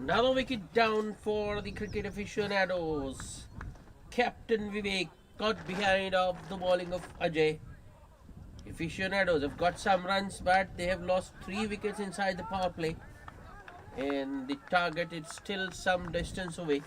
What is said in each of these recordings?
Another wicket down for the cricket aficionados. Captain Vivek got behind of the bowling of Ajay. Aficionados have got some runs, but they have lost 3 wickets inside the power play, and the target is still some distance away.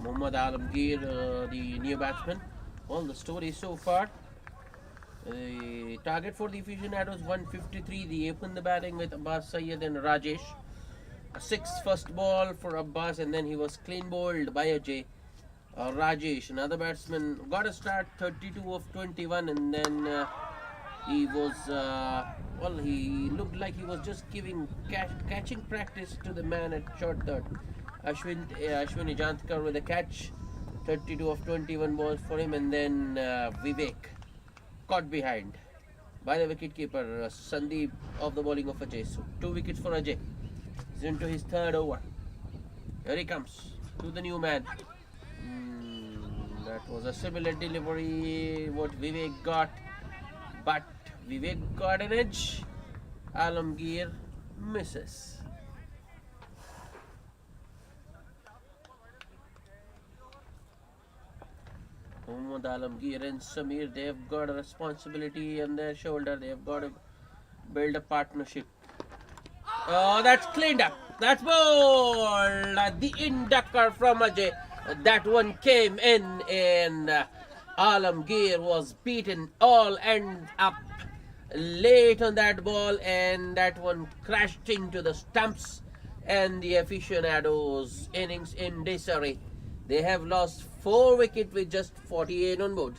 Mohammad Alamgir, the new batsman. Well, the story so far. The target for the aficionados 153. They opened the batting with Abbas Syed and Rajesh. A six first ball for Abbas, and then he was clean bowled by Ajay. Rajesh, another batsman, got a start 32 of 21, and then he was he looked like he was just giving catching practice to the man at short third. Ashwini Jantkar with a catch, 32 of 21 balls for him, and then Vivek caught behind by the wicketkeeper Sandeep of the bowling of Ajay. So 2 wickets for Ajay. He's into his third over. Here he comes to the new man. That was a similar delivery what Vivek got, but Vivek got an edge. Alamgir misses. Mohammad Alamgir and Samir, they have got a responsibility on their shoulder. They have got to build a partnership. Oh, that's cleaned up. That's ball. The inducker from Ajay. That one came in, and Alamgir was beaten all end up late on that ball, and that one crashed into the stumps, and the aficionados' innings in disarray. They have lost 4 wickets with just 48 on board.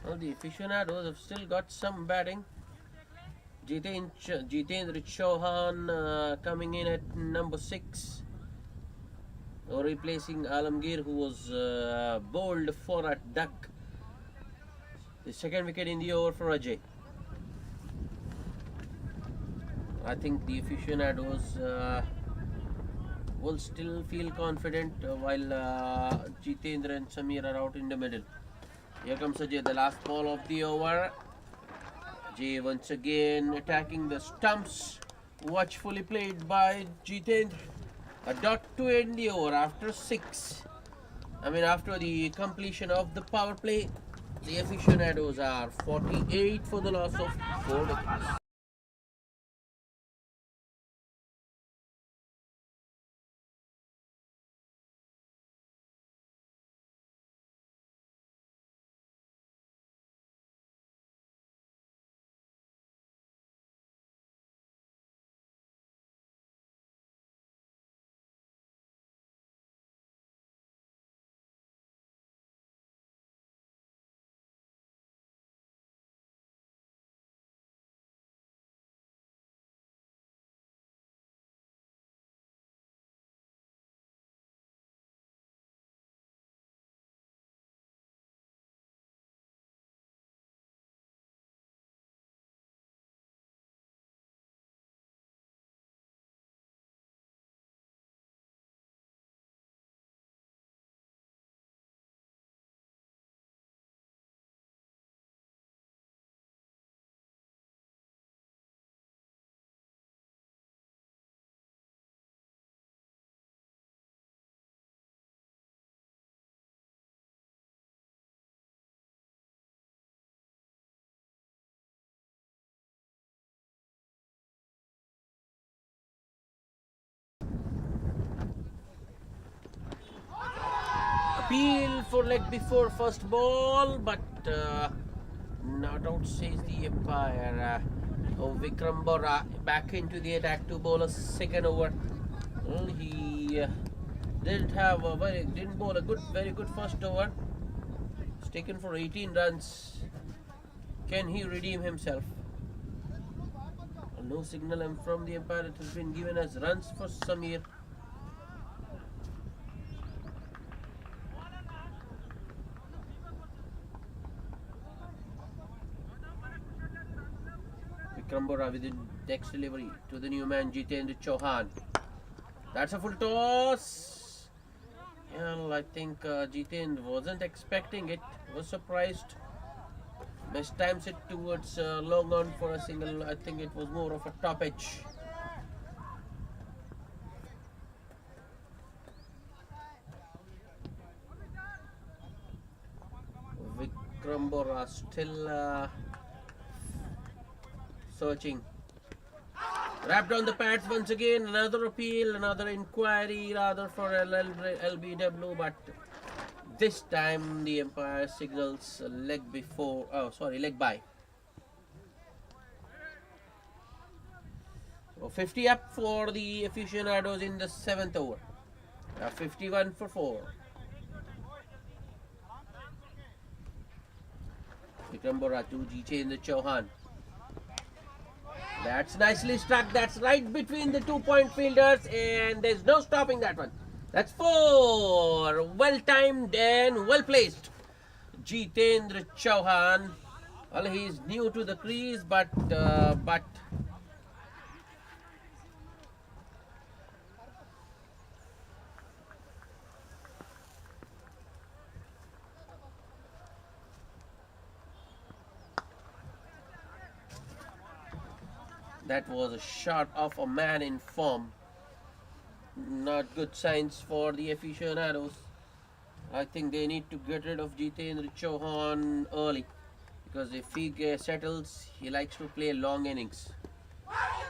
Well, the aficionados have still got some batting. Jitendra Chauhan coming in at number 6, replacing Alamgir, who was bowled for a duck. The second wicket in the over for Ajay. I think the aficionados will still feel confident while Jitendra and Samir are out in the middle. Here comes Ajay, the last ball of the over. Ajay once again attacking the stumps. Watchfully played by Jitendra. A dot to end the over after 6. After the completion of the power play, the aficionados are 48 for the loss of 4 wickets. appeal for leg before first ball, but not out, says the umpire. Vikram Bora back into the attack to bowl a second over. Well, he didn't bowl a very good first over. It's taken for 18 runs. Can he redeem himself? No signal from the umpire. It has been given as runs for Samir. Vikram Bora with the next delivery to the new man Jitendra Chauhan. That's a full toss. Well, I think Jitendra wasn't expecting it. Was surprised. Best times it towards long on for a single. I think it was more of a top edge. Vikram Bora still searching. Wrapped on the pads once again. Another appeal, another inquiry rather for LBW, but this time the umpire signals leg by. So 50 up for the Aficionados in the 7th over. 51 for 4. Vikram Bora to Jitendra Chauhan. That's nicely struck. That's right between the 2-point fielders, and there's no stopping that one. That's 4. Well timed and well placed. Jitendra Chauhan. Well, he's new to the crease, but that was a shot of a man in form. Not good signs for the Aficionados. I think they need to get rid of Jitendra Chauhan early, because if he settles, he likes to play long innings.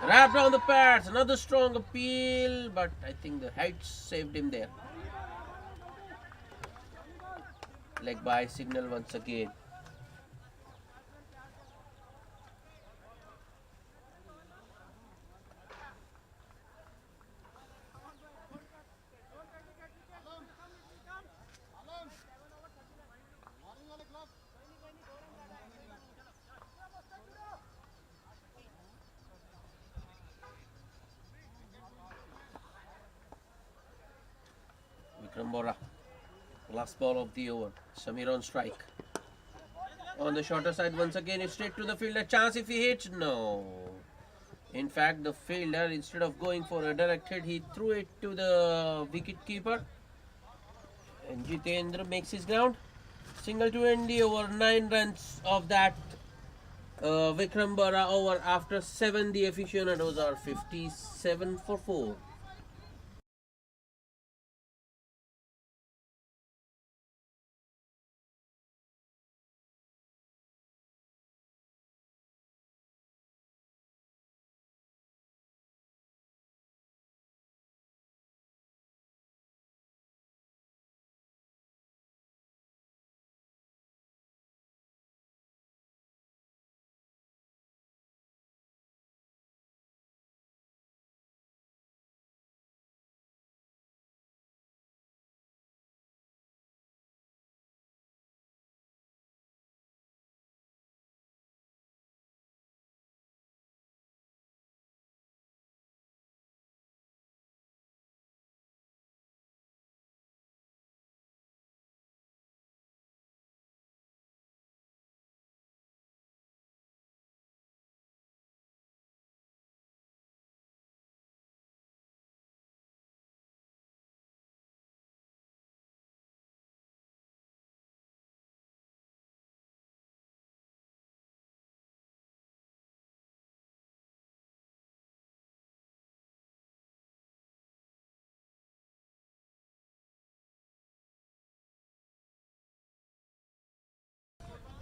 Wrapped on the pads, another strong appeal, but I think the height saved him there. Leg by signal once again. Vikram Bora, last ball of the over. Samir on strike. On the shorter side once again, it's straight to the fielder. Chance if he hits? No. In fact, the fielder, instead of going for a direct hit, he threw it to the wicket keeper. And Jitendra makes his ground. Single to end the over. 9 runs of that Vikram Bora over. After 7, the Aficionados are 57 for 4.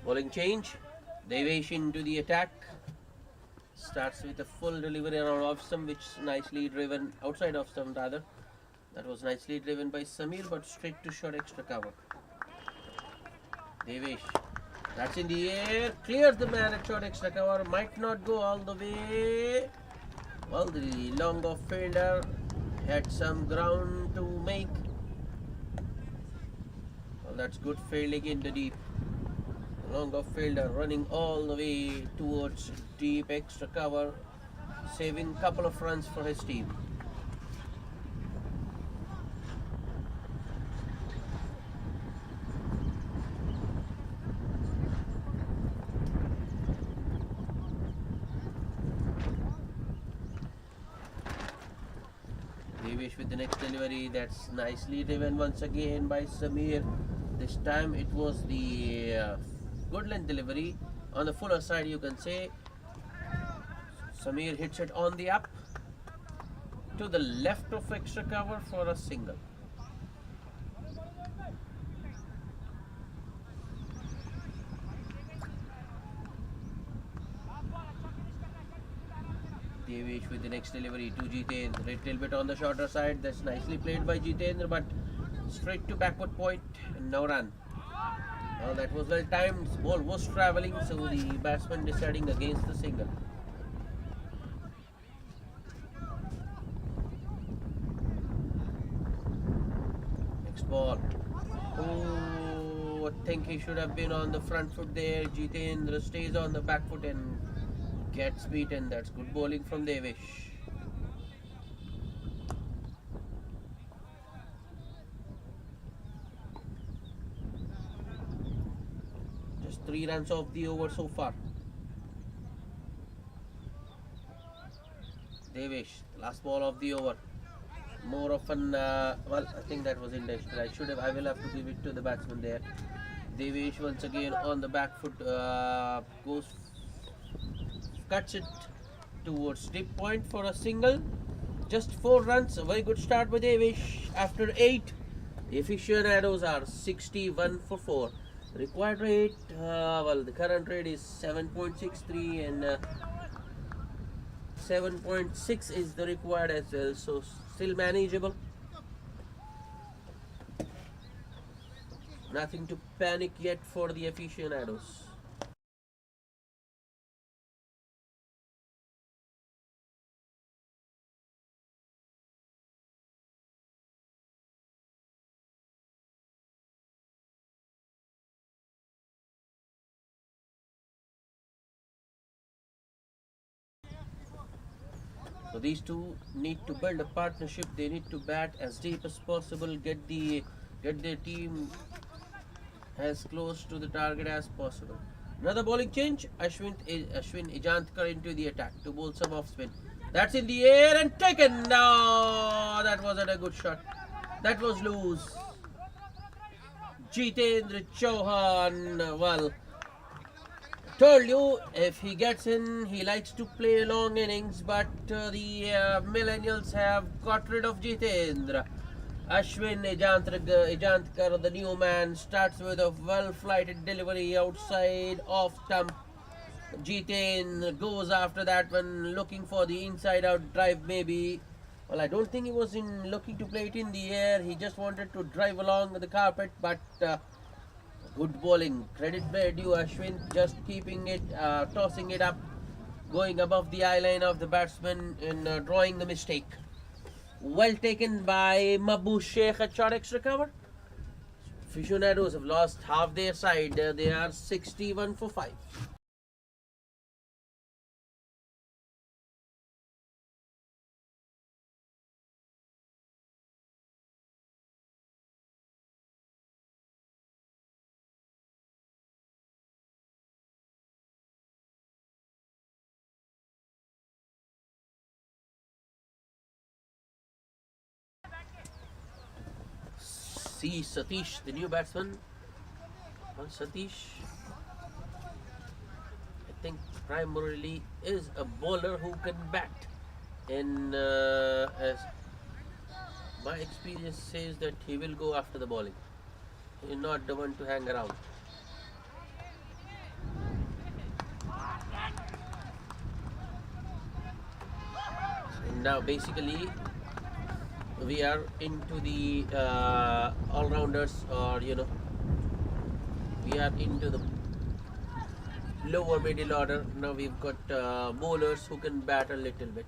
Bowling change. Deviation to the attack. Starts with a full delivery around off stump, which is nicely driven outside off stump rather. That was nicely driven by Samir, but straight to short extra cover. Devesh. That's in the air. Clears the man at short extra cover. Might not go all the way. Well, the long off fielder had some ground to make. Well, that's good fielding in the deep. Long off fielder running all the way towards deep extra cover, saving a couple of runs for his team. Devesh with the next delivery. That's nicely driven once again by Samir. This time it was the good length delivery on the fuller side, you can say. Samir hits it on the up to the left of extra cover for a single. Devesh with the next delivery to Jitendra. A little bit on the shorter side. That's nicely played by Jitendra, but straight to backward point and no run. Well, that was well timed. Ball was travelling, so the batsman deciding against the single. Next ball. Oh, I think he should have been on the front foot there. Jitendra stays on the back foot and gets beaten. That's good bowling from Devesh. Just 3 runs off the over so far. Devesh, last ball of the over. More often, well, I think that was indexed. I will have to give it to the batsman there. Devesh once again on the back foot, cuts it towards deep point for a single. Just 4 runs. A very good start by Devesh after 8. Aficionados are 61 for 4. Required rate, well, the current rate is 7.63 and 7.6 is the required as well, so still manageable. Nothing to panic yet for the Aficionados. So these two need to build a partnership. They need to bat as deep as possible, get their team as close to the target as possible. Another bowling change. Ashwin Ijantkar into the attack to bowl some off spin. That's in the air and taken. No, that wasn't a good shot. That was loose. Jitendra Chauhan, well, told you if he gets in, he likes to play long innings, but the Millennials have got rid of Jitendra. Ashwin Ijantkar, the new man, starts with a well-flighted delivery outside off stump. Jitendra goes after that one, looking for the inside-out drive maybe. Well, I don't think he was looking to play it in the air. He just wanted to drive along the carpet, but good bowling. Credit where due. Ashwin just keeping it, tossing it up, going above the eye line of the batsman and drawing the mistake. Well taken by Mabu Sheikh at short extra cover. Aficionados have lost half their side. They are 61 for 5. See Satish, the new batsman. Well, Satish, I think primarily is a bowler who can bat. And as my experience says that he will go after the bowling. He's not the one to hang around. And now basically we are into the all-rounders, or we are into the lower middle order. Now we've got bowlers who can bat a little bit.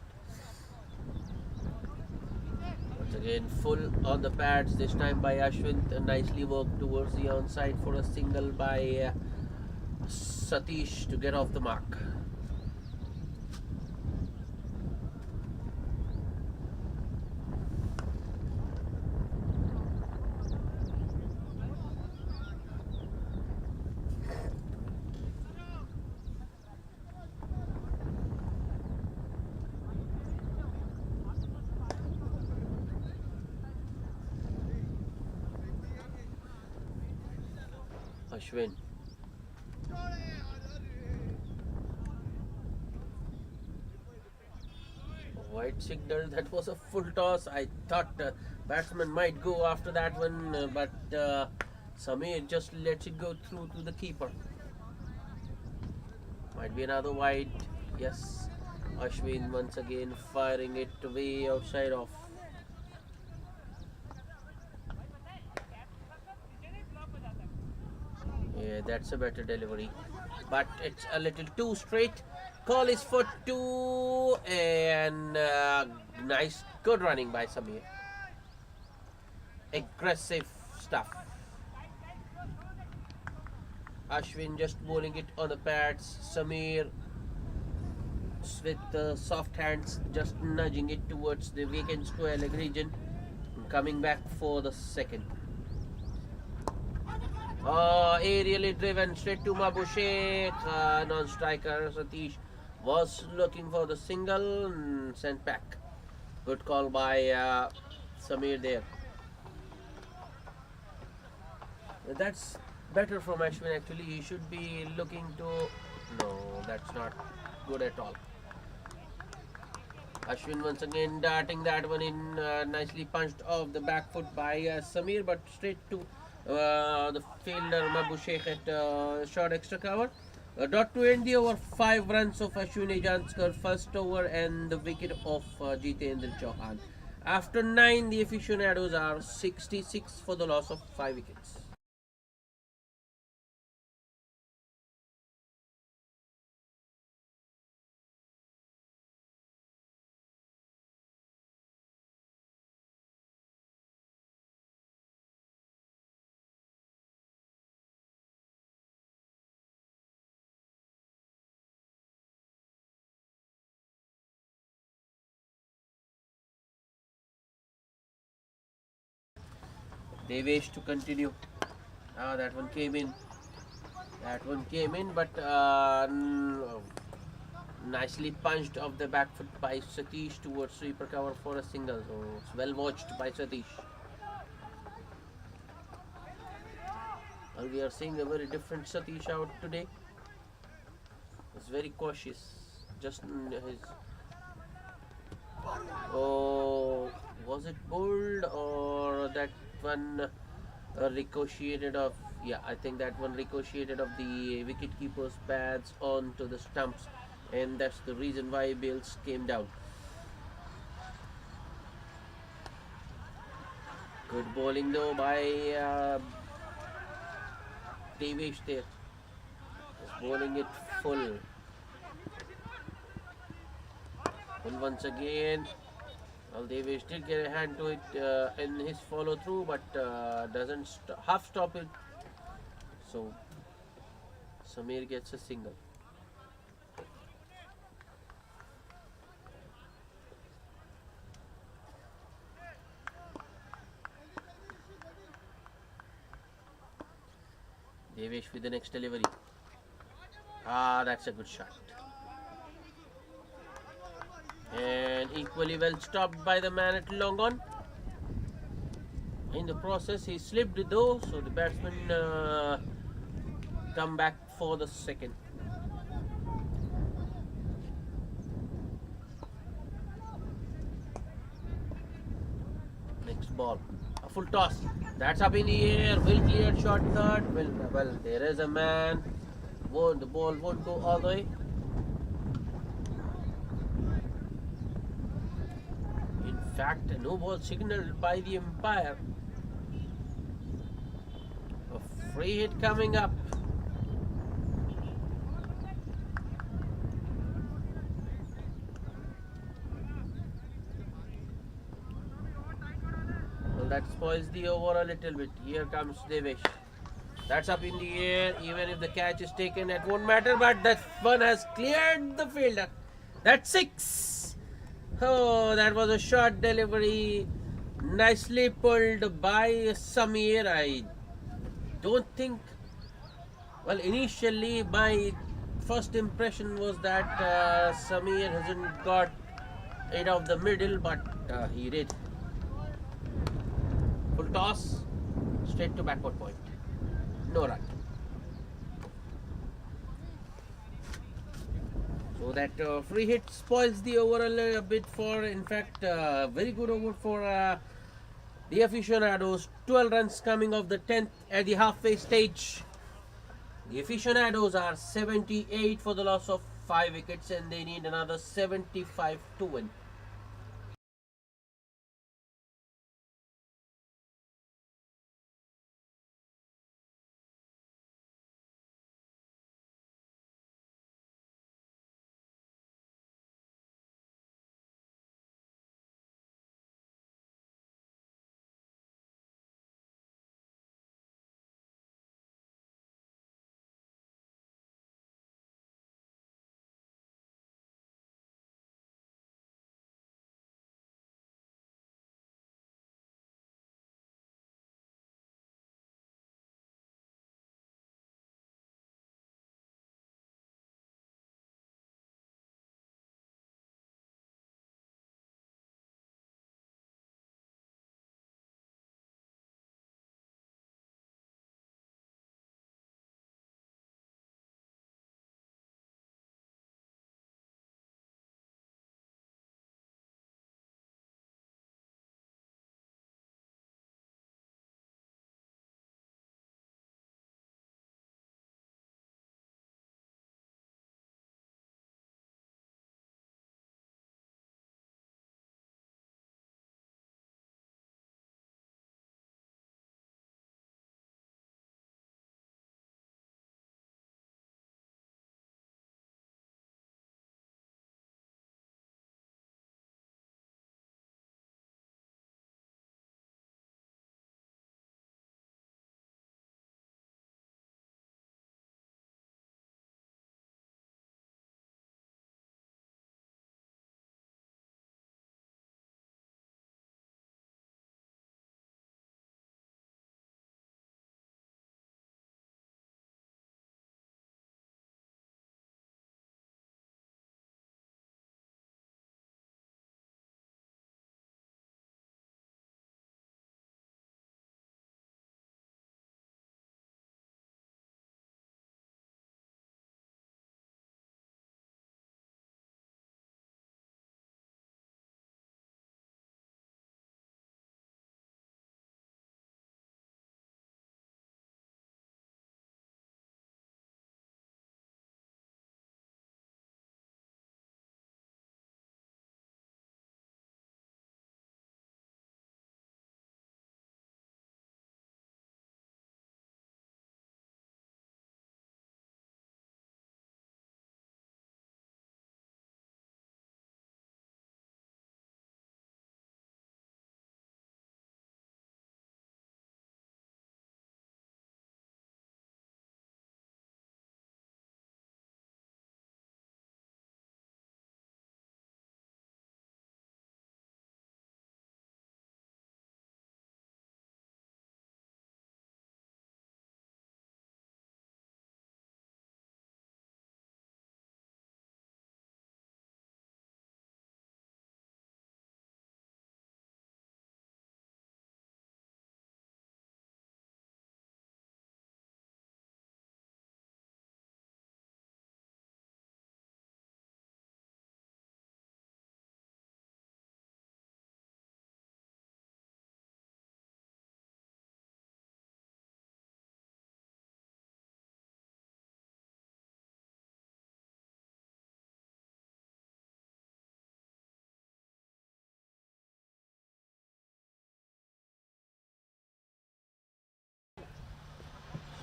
Once again, full on the pads, this time by Ashwin. Nicely worked towards the onside for a single by Satish to get off the mark. Ashwin. White signal, that was a full toss. I thought batsman might go after that one, but Samir just lets it go through to the keeper. Might be another wide. Yes, Ashwin once again firing it way outside off. Yeah, that's a better delivery, but it's a little too straight. Call is for two, and nice, good running by Samir. Aggressive stuff. Ashwin just bowling it on the pads. Samir with soft hands just nudging it towards the vacant square leg region, coming back for the second. Aerially driven straight to Mabushek. Non-striker Satish was looking for the single and sent back. Good call by Samir there. That's better from Ashwin actually. He should be looking to... No, that's not good at all. Ashwin once again darting that one in, nicely punched off the back foot by Samir, but straight to the fielder Mabushek at short extra cover. Dot to end the over. 5 runs of Ashwin Janskar, first over, and the wicket of Jitendra Chauhan. After 9, the aficionados are 66 for the loss of 5 wickets. Devesh to continue. That one came in. That one came in, but nicely punched off the back foot by Satish towards sweeper cover for a single. So it's well watched by Satish. And we are seeing a very different Satish out today. He's very cautious. Just in his... Oh, was it bowled or that one ricocheted off? Yeah, I think that one ricocheted off the wicket keeper's pads onto the stumps, and that's the reason why Bales came down. Good bowling though by Devesh there. Just bowling it full. And once again, well, Devesh did get a hand to it in his follow through, but doesn't half stop it. So Samir gets a single. Devesh with the next delivery. That's a good shot. And equally well stopped by the man at long on. In the process, he slipped though, so the batsman come back for the second. Next ball, a full toss. That's up in the air. Will cleared shot third. Well, there is a man. The ball won't go all the way. fact, a no ball signaled by the umpire. A free hit coming up. Well, that spoils the over a little bit. Here comes Devesh. That's up in the air. Even if the catch is taken, it won't matter. But that one has cleared the fielder. That's six. Oh, that was a short delivery. Nicely pulled by Samir. I don't think. Well, initially, my first impression was that Samir hasn't got it off the middle, but he did. Full toss, straight to backward point. No run. So that free hit spoils the overall a bit for, in fact, very good over for the aficionados. 12 runs coming off the 10th at the halfway stage. The aficionados are 78 for the loss of 5 wickets and they need another 75 to win.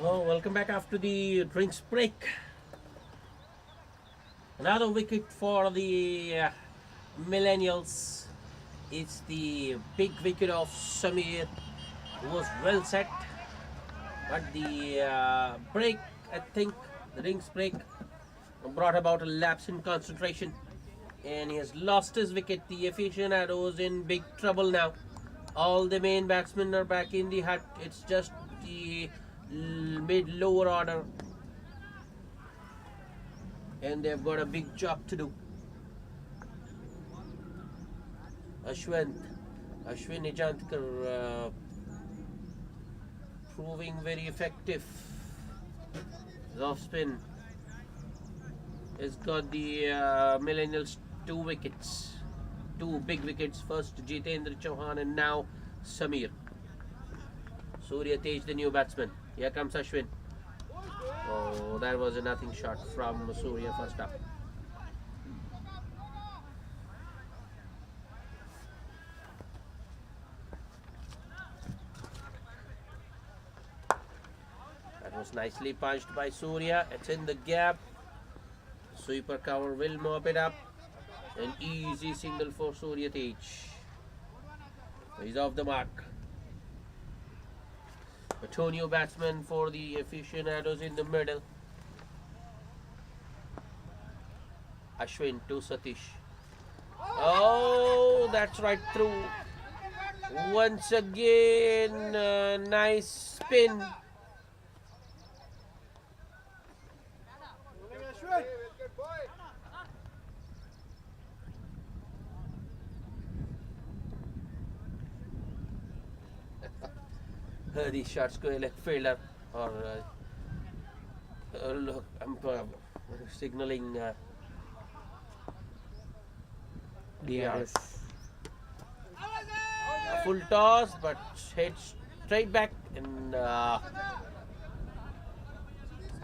Oh, welcome back after the drinks break. Another wicket for the Millennials. It's the big wicket of Samir, who was well set, but the break, I think, the drinks break brought about a lapse in concentration, and he has lost his wicket. The Aficionados in big trouble now. All the main batsmen are back in the hut. It's just the mid lower order, and they've got a big job to do. Ashwin Nijantkar proving very effective. His off spin has got the Millennials two wickets, two big wickets. First Jitendra Chauhan and now Samir. Surya Tej, the new batsman. Here comes Ashwin. Oh, that was a nothing shot from Surya first up. That was nicely punched by Surya. It's in the gap. Sweeper cover will mop it up. An easy single for Surya Tej. He's off the mark. A two new batsmen for the Aficionados in the middle. Ashwin to Satish. Oh, that's right through. Once again, nice spin. These shots go like fielder or look, I'm signaling DRS. A full toss, but heads straight back, and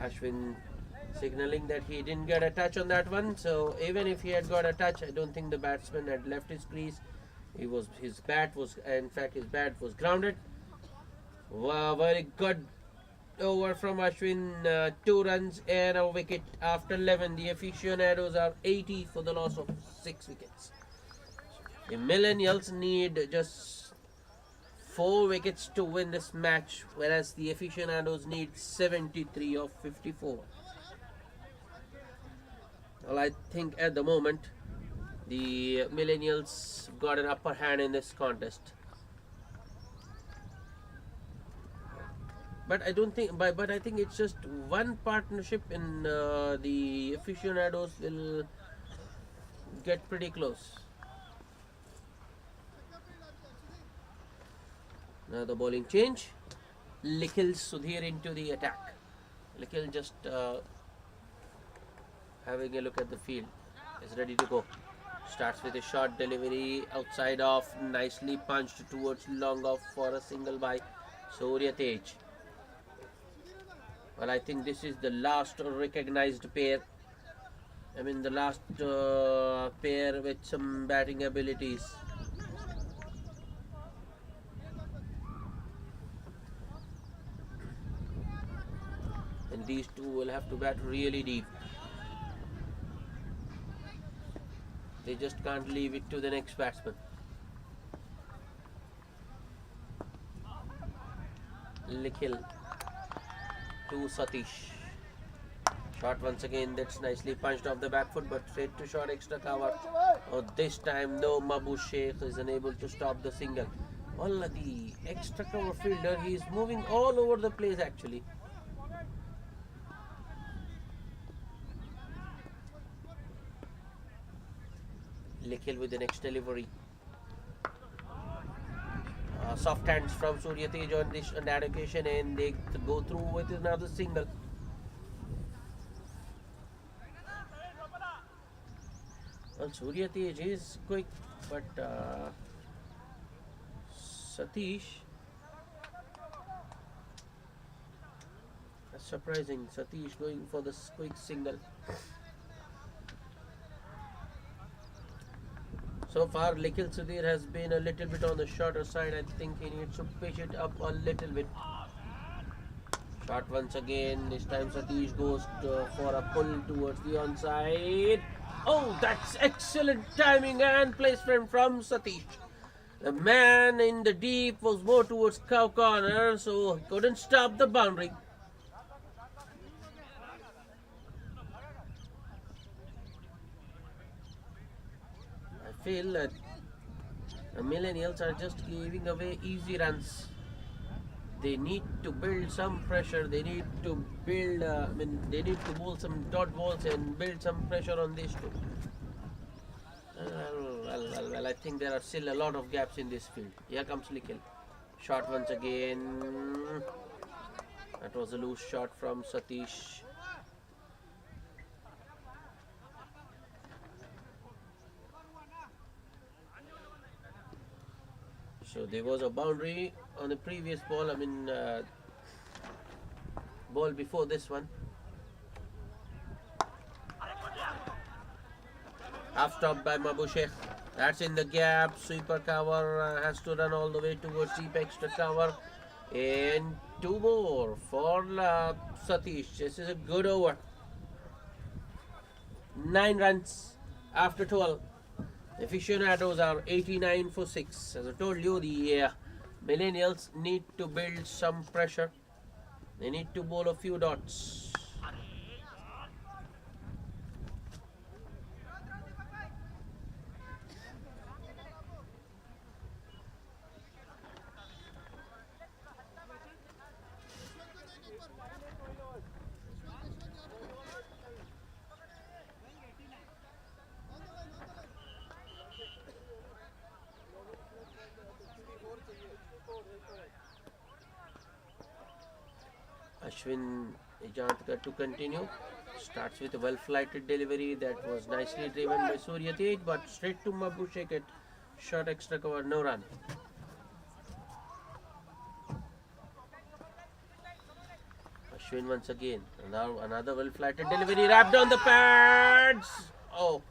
Ashwin signaling that he didn't get a touch on that one. So even if he had got a touch, I don't think the batsman had left his crease. His bat was grounded. Wow, very good over from Ashwin. 2 runs and a wicket after 11. The Aficionados are 80 for the loss of 6 wickets. The Millennials need just 4 wickets to win this match, whereas the Aficionados need 73 of 54. Well, I think at the moment the Millennials got an upper hand in this contest. But I don't think, but I think it's just one partnership, and the Aficionados will get pretty close. Now the bowling change. Nikhil Sudhir into the attack. Nikhil just having a look at the field. Is ready to go. Starts with a short delivery outside off, nicely punched towards long off for a single by Surya Tej. Well, I think this is the last recognized pair. I mean, the last pair with some batting abilities. And these two will have to bat really deep. They just can't leave it to the next batsman. Nikhil to Satish. Shot once again, that's nicely punched off the back foot, but straight to short extra cover. Oh, this time no, Mabu Sheikh is unable to stop the single. Well, the extra cover fielder, he is moving all over the place actually. Nikhil with the next delivery. Soft hands from Surya Tej on that occasion, and they go through with another single. Well, Surya Tej is quick, but Satish, that's surprising. Satish going for the quick single. So far, Nikhil Sudhir has been a little bit on the shorter side. I think he needs to pitch it up a little bit. Shot once again. This time Satish goes for a pull towards the onside. Oh, that's excellent timing and placement from Satish. The man in the deep was more towards cow corner, so he couldn't stop the boundary. I feel that the Millennials are just giving away easy runs. They need to build some pressure. They need to build. They need to bowl some dot balls and build some pressure on these two. Well, I think there are still a lot of gaps in this field. Here comes Nikhil. Shot once again. That was a loose shot from Satish. So there was a boundary on the previous ball. Ball before this one. Half top by Mabu Sheikh. That's in the gap. Sweeper cover has to run all the way towards deep extra cover. And two more for Satish. This is a good over. 9 runs after 12. Aficionados are 89 for 6. As I told you, the Millennials need to build some pressure. They need to bowl a few dots. Ashwin Ejantka to continue. Starts with a well-flighted delivery that was nicely driven by Surya Tej, but straight to Mabu Sheikh at short extra cover, no run. Ashwin once again. Now another well-flighted delivery wrapped on the pads. Oh,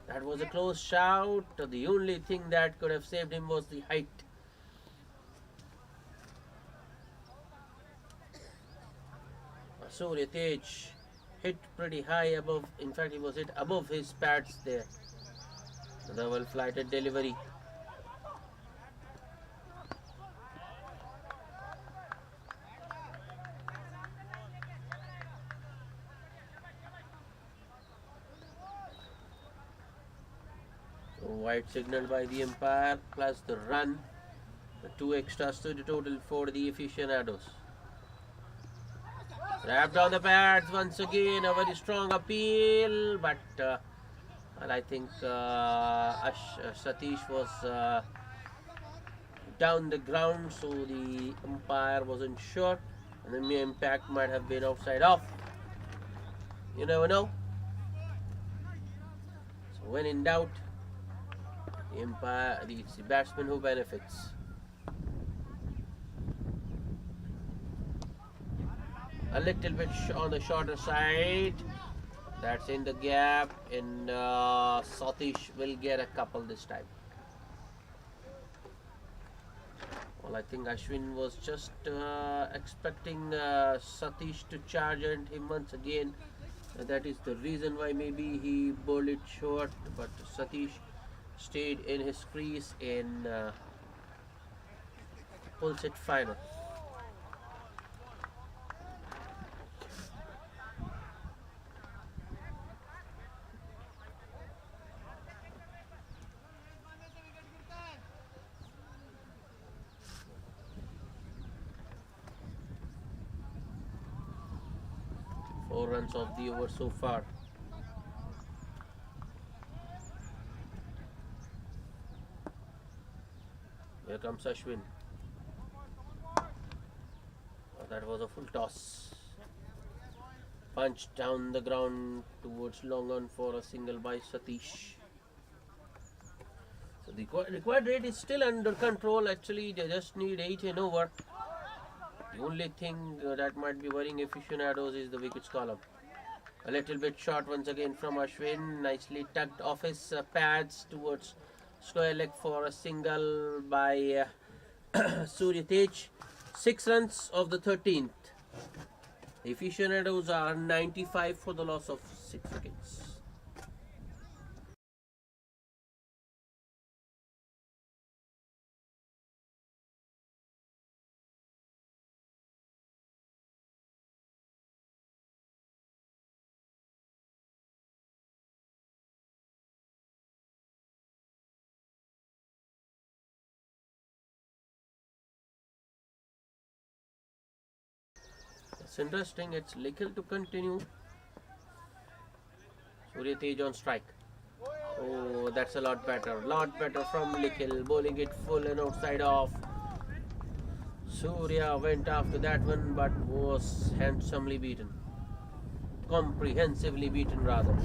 that was a close shout. The only thing that could have saved him was the height. Surya Tej hit pretty high above. In fact, he was hit above his pads there. Another well-flighted delivery. So wide signal by the umpire plus the run. The 2 extras to the total for the Aficionados. Wrapped on the pads once again, a very strong appeal, but well, I think Satish was down the ground, so the umpire wasn't sure, and the impact might have been outside off. You never know. So when in doubt, the umpire, it's the batsman who benefits. A little bit on the shorter side. That's in the gap, and Satish will get a couple this time. Well, I think Ashwin was just expecting Satish to charge at him once again. That is the reason why maybe he bowled it short, but Satish stayed in his crease and pulls it final. Four runs of the over so far. Here comes Ashwin. That was a full toss. Punched down the ground towards long on for a single by Satish. So the required rate is still under control. Actually, they just need 8 and over. The only thing that might be worrying Aficionados is the wickets column. A little bit short once again from Ashwin. Nicely tucked off his pads towards square leg for a single by Surya Tej. 6 runs of the 13th. The Aficionados are 95 for the loss of 6 wickets. It's interesting. It's Likhil to continue. Surya Tej on strike. Oh, that's a lot better. Lot better from Likhil. Bowling it full and outside off. Surya went after that one but was handsomely beaten. Comprehensively beaten rather.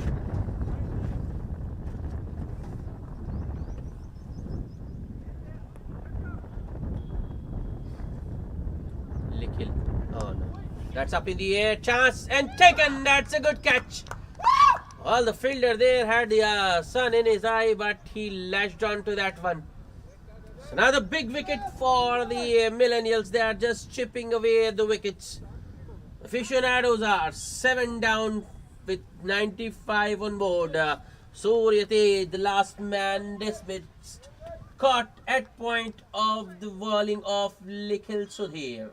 Likhil. Oh no. That's up in the air. Chance and taken. That's a good catch. Well, the fielder there had the sun in his eye, but he latched onto that one. It's another big wicket for the Millennials. They are just chipping away at the wickets. Aficionados are 7 down with 95 on board. Surya Tej, the last man dismissed, caught at point of the bowling of Likhil Sudhir.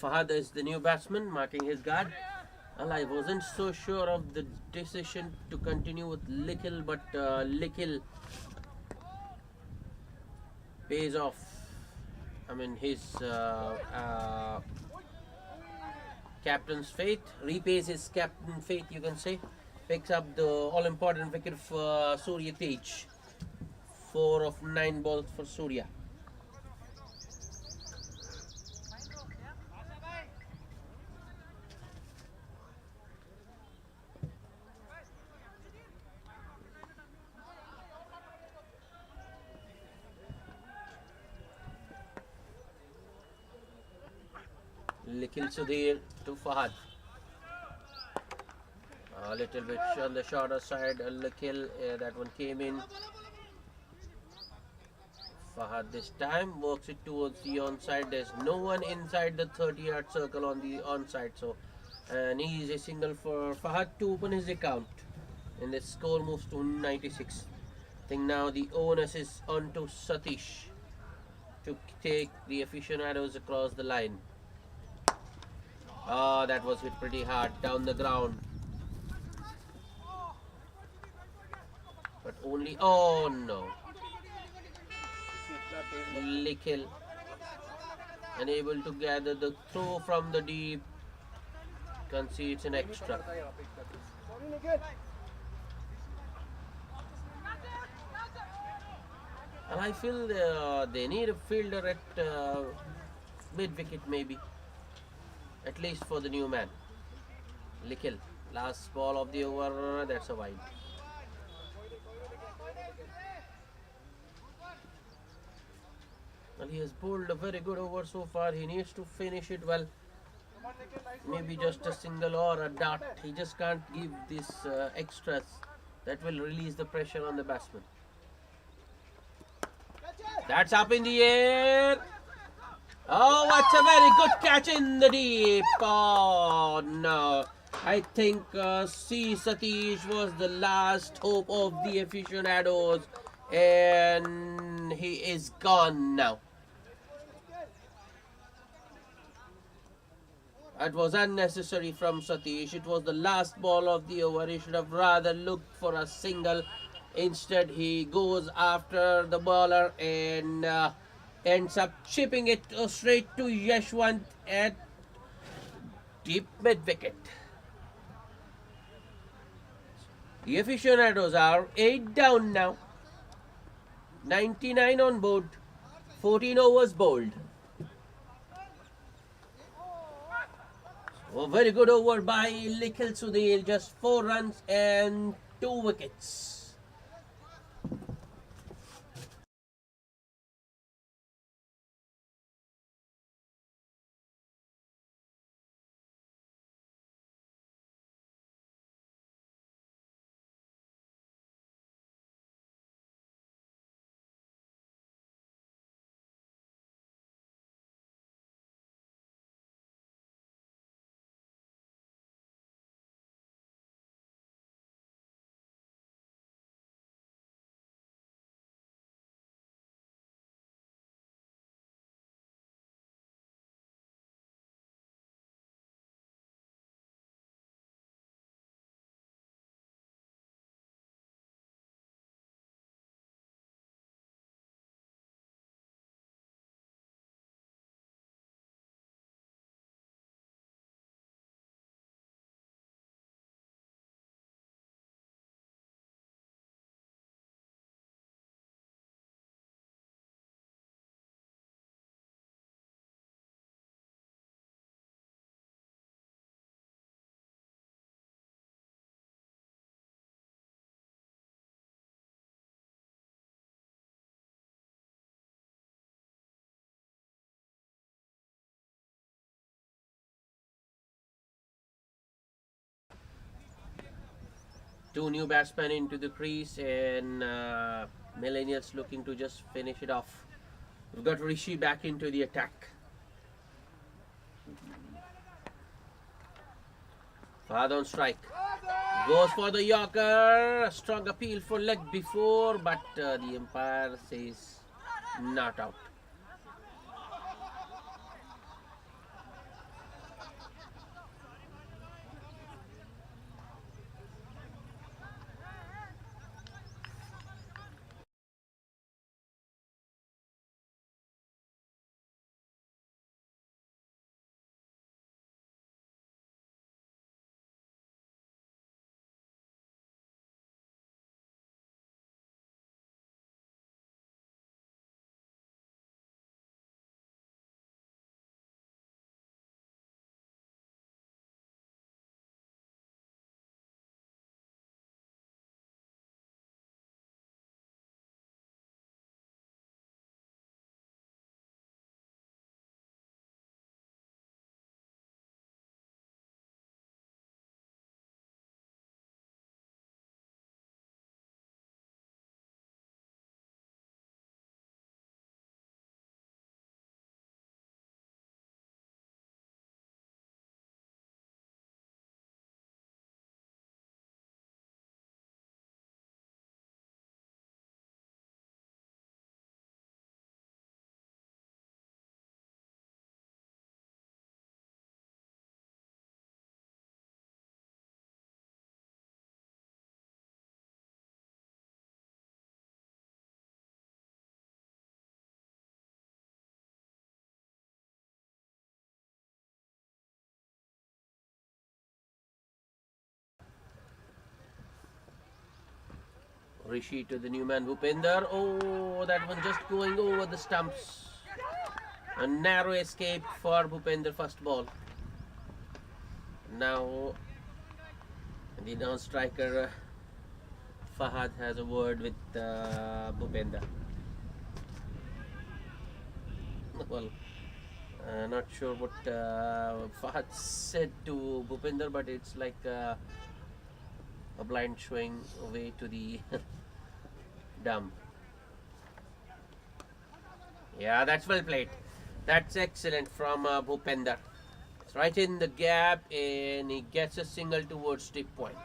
Fahad is the new batsman marking his guard. Well, I wasn't so sure of the decision to continue with Likhil, but Likhil pays off. I mean, his captain's faith, repays his captain faith, you can say. Picks up the all-important wicket for Surya Tej. 4 of 9 balls for Surya. Likhil Sudhir to Fahad. A little bit on the shorter side. Likhil, that one came in. Fahad this time works it towards the onside. There's no one inside the 30-yard circle on the onside. So an easy single for Fahad to open his account. And the score moves to 96. I think now the onus is on to Satish to take the Aficionados across the line. Oh, that was hit pretty hard down the ground. But only, oh no. Likhil unable to gather the throw from the deep, concedes an extra. And I feel they need a fielder at mid-wicket maybe. At least for the new man. Likhil. Last ball of the over. That's a wide. Well, he has bowled a very good over so far. He needs to finish it well. Maybe just a single or a dot. He just can't give these extras that will release the pressure on the batsman. That's up in the air. Oh, that's a very good catch in the deep. Oh, no. I think C. Satish was the last hope of the Aficionados. And he is gone now. It was unnecessary from Satish. It was the last ball of the over. He should have rather looked for a single. Instead, he goes after the bowler and ends up chipping it straight to Yashwant at deep mid wicket. The aficionados are 8 down now. 99 on board. 14 overs bowled. A very good over by Nikhil Sudhir. Just 4 runs and 2 wickets. Two new batsmen into the crease and Millennials looking to just finish it off. We've got Rishi back into the attack. Fahad on strike. Goes for the Yorker. A strong appeal for leg before, but the umpire says not out. Rishi to the new man Bhupender. Oh, that one just going over the stumps. A narrow escape for Bhupender first ball. Now the non-striker Fahad has a word with Bhupender. Well, not sure what Fahad said to Bhupender, but it's like a blind showing way to the dumb. Yeah, that's well played. That's excellent from Bhupender. It's right in the gap and he gets a single towards tip point.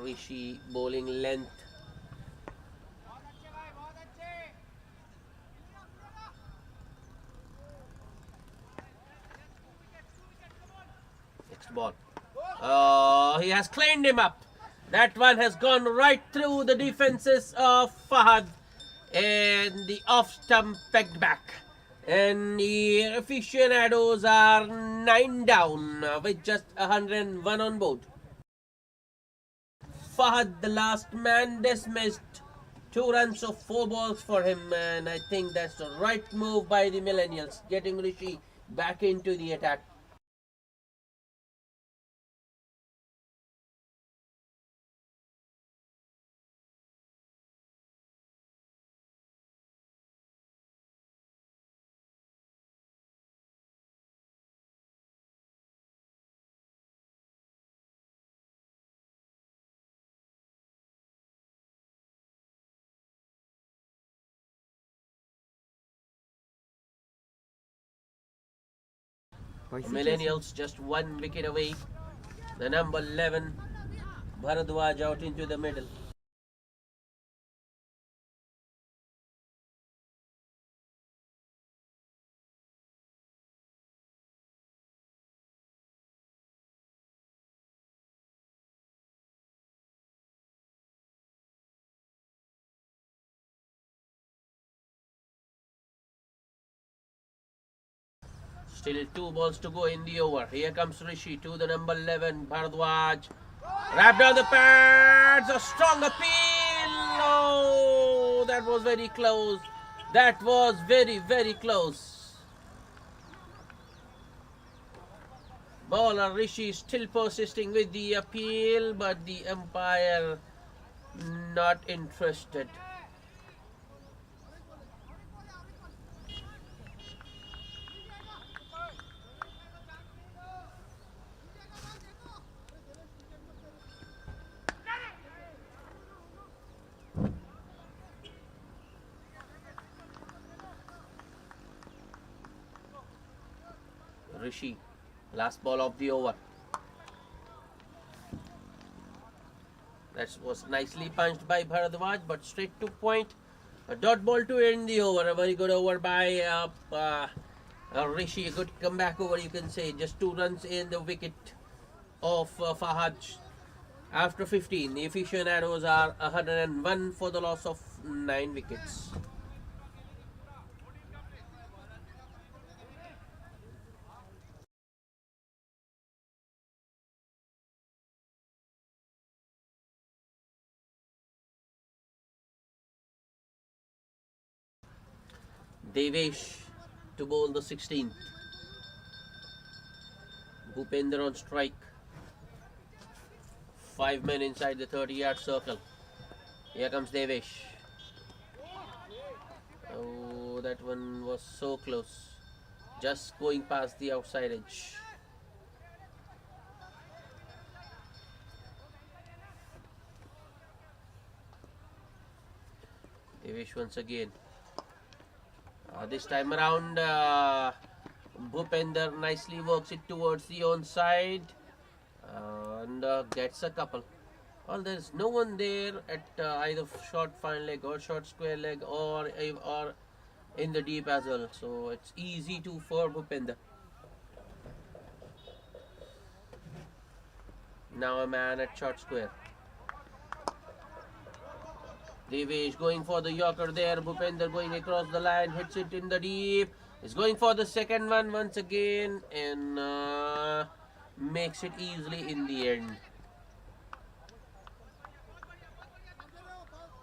Rishi bowling length. last ball. He has cleaned him up. That one has gone right through the defenses of Fahad, and the off stump pegged back. And the aficionados are 9 down with just 101 on board. Fahad, the last man, dismissed. 2 runs of 4 balls for him, and I think that's the right move by the Millennials, getting Rishi back into the attack. Millennials just 1 wicket away. The number 11, Bharadwaj, out into the middle. Still 2 balls to go in the over. Here comes Rishi to the number 11, Bharadwaj. Wrapped on the pads. A strong appeal. Oh, that was very close. That was very, very close. Bowler Rishi still persisting with the appeal, but the umpire not interested. Rishi, last ball of the over. That was nicely punched by Bharadwaj, but straight to point. A dot ball to end the over. A very good over by Rishi. A good comeback over, you can say. Just 2 runs in the wicket of Fahad after 15. The aficionados are 101 for the loss of 9 wickets. Devesh to bowl the 16th. Bhupender on strike. 5 men inside the 30-yard circle. Here comes Devesh. Oh, that one was so close. Just going past the outside edge. Devesh once again. This time around, Bhupender nicely works it towards the onside and gets a couple. Well, there is no one there at either short fine leg or short square leg or in the deep as well. So it's easy to for Bhupender. Now a man at short square. Devesh going for the Yorker there. Bhupender going across the line, hits it in the deep. Is going for the second one once again and makes it easily in the end.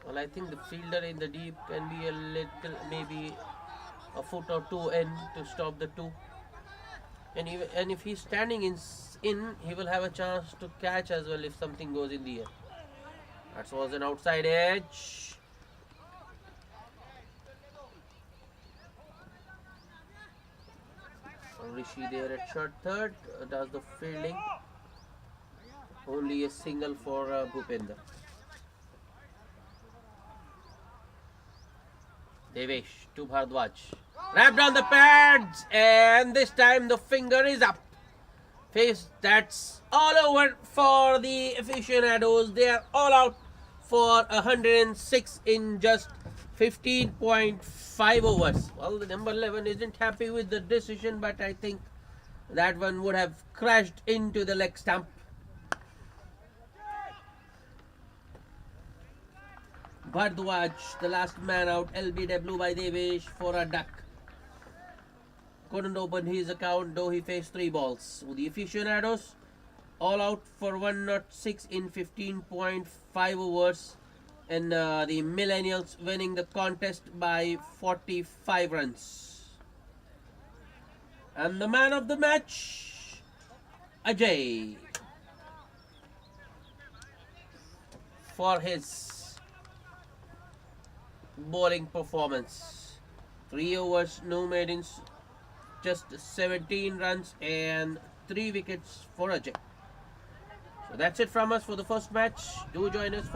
Well, I think the fielder in the deep can be a little, maybe a foot or 2 in to stop the 2. And if he's standing in, he will have a chance to catch as well if something goes in the air. That was an outside edge. Rishi there at short third does the fielding. Only a single for Bhupender. Devesh to Bharadwaj. Wrapped on the pads, and this time the finger is up. That's all over for the aficionados. They are all out for 106 in just 15.5 overs. Well, the number 11 isn't happy with the decision, but I think That one would have crashed into the leg stump. Bhardwaj, the last man out, LBW by Devesh for a duck. Couldn't open his account though he faced 3 balls. With the Aficionados all out for 106 in 15.5 overs, and the Millennials winning the contest by 45 runs. And the man of the match, Ajay, for his bowling performance. 3 overs, no maidens, just 17 runs and 3 wickets for Ajay. So that's it from us for the first match. Do join us for